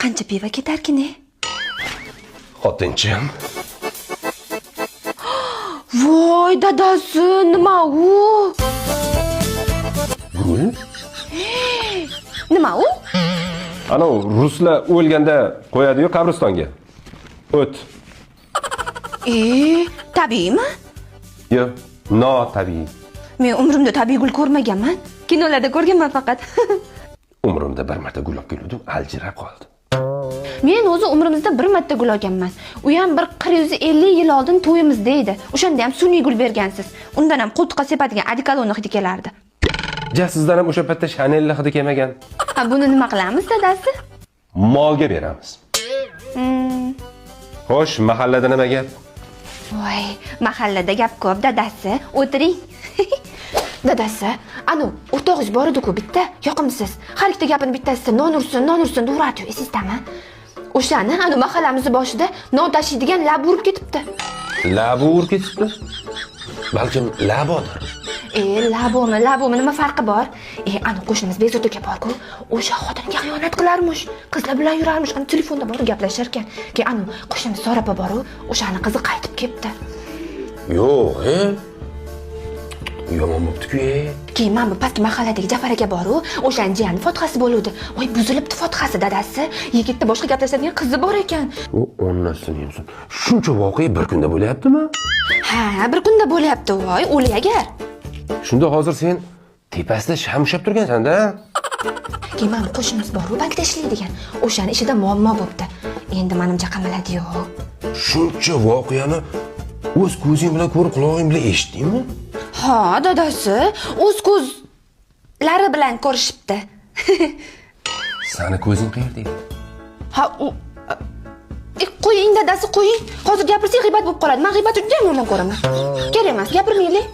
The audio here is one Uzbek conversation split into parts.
Qancha pivo ketarkin-e? Xotinchim. Voy, dadasi, nima u? Gul? Nima u? Ana ruslar o'lganda qo'yadi-yu qabristonga. O't. Tabiiymi? Yo'q, notabiiy. Men umrimda tabiiy gul ko'rmaganman. Kinolarda ko'rganman faqat. Umrimda bir marta gul olib keldim, aljirab qoldi. Men o'zi umrimizda bir marta gul olganman. U ham bir 450 yil oldin to'yimizda edi. O'shanda ham sun'iy gul bergansiz. Undan ham qo'ltiqqa sepadigan odikolon hidi kelardi. Ja, sizdan ham o'sha paytda Chanel hidi kelmagan. Ha, buni nima qilamiz, dadasi? Molga beramiz. Xo'sh, mahallada nima gap? Voy, mahallada gap ko'p, dadasi. O'tiring. Dadasi, anu, o'rtog'ingiz bor edi-ku bitta, yoqimsiz. Har ikkita gapini bittasida non ursin, uradi-yu, esizdami? O'shani anu mahallamiz boshida non tashiydigan lab urib ketibdi. Labi urib ketibdi. Balkim labodir. Labomi nima farqi bor? Anu qo'shnimiz Bezod aka bor-ku, o'sha xotiniga xiyonat qilarmish. Qizlar bilan yurarmish, anu telefonda borib gaplashar ekan. Keyin anu qo'shnimiz Sora opa bor-ku, o'shani qizi qaytib kelibdi. Yo'q, yomon bo'pti-ku. Keyin men bu pastki mahalladagi Jafar aka bor-ku, o'shaning jiyani Fotihasi bo'luvdi. Voy, buzilibdi Fotihasi, dadasi. Yigitda boshqa gaplashadigan qizi bor ekan. U onnasini yemsin. Shuncha voqea bir kunda bo'lyaptimi? Ha, bir kunda bo'lyapti, voy, o'li agar. Shunda hozir sen tepasida sham ushlab turgansan-da. Keyin men qo'shnimiz bor-ku, bankda ishlaydigan. O'shaning ishida muammo bo'pti. Endi menimcha qamaladi-yu. Shuncha voqeani o'z ko'zing bilan ko'rib, quloqing bilan eshitdingmi? Ha, dadasi, o'z ko'zlari bilan ko'rishibdi. Sani ko'zing qayerda edi? Ha, qo'ying dadasi, qo'ying. Hozir gapirsak g'iybat bo'lib qoladi. Men g'iybatni juda ham yomon ko'raman. Kerak emas, gapirmaylik.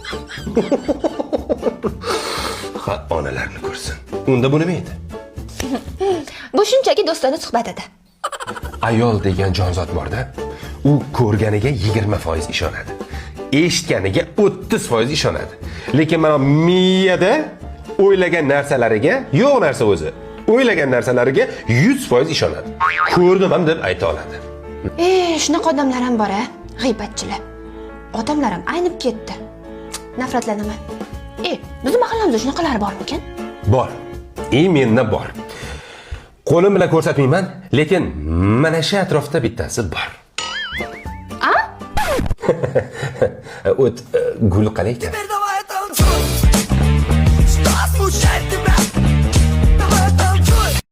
Ha, onalarni ko'rsin. Unda bu nima edi? Bu shunchaki do'stona suhbat edi. Ayol degan jonzot bor-da. U ko'rganiga 20% ishonadi. Eshitganiga 30% ishonadi. Lekin mana miyada o'ylagan narsalariga yo'q narsa o'zi. O'ylagan narsalariga 100% ishonadi. Ko'rdim ham deb ayta oladi. Shunaqa odamlar ham bor-a, g'iybatchilar. Odamlar ham aynib ketdi. Nafratlanaman. Bizning mahallamizda shunaqalar bormikan? Bor. Menda bor. Qo'lim bilan ko'rsatmayman, lekin mana shu atrofda bittasi bor. O't gul qalaydi. Stop pushando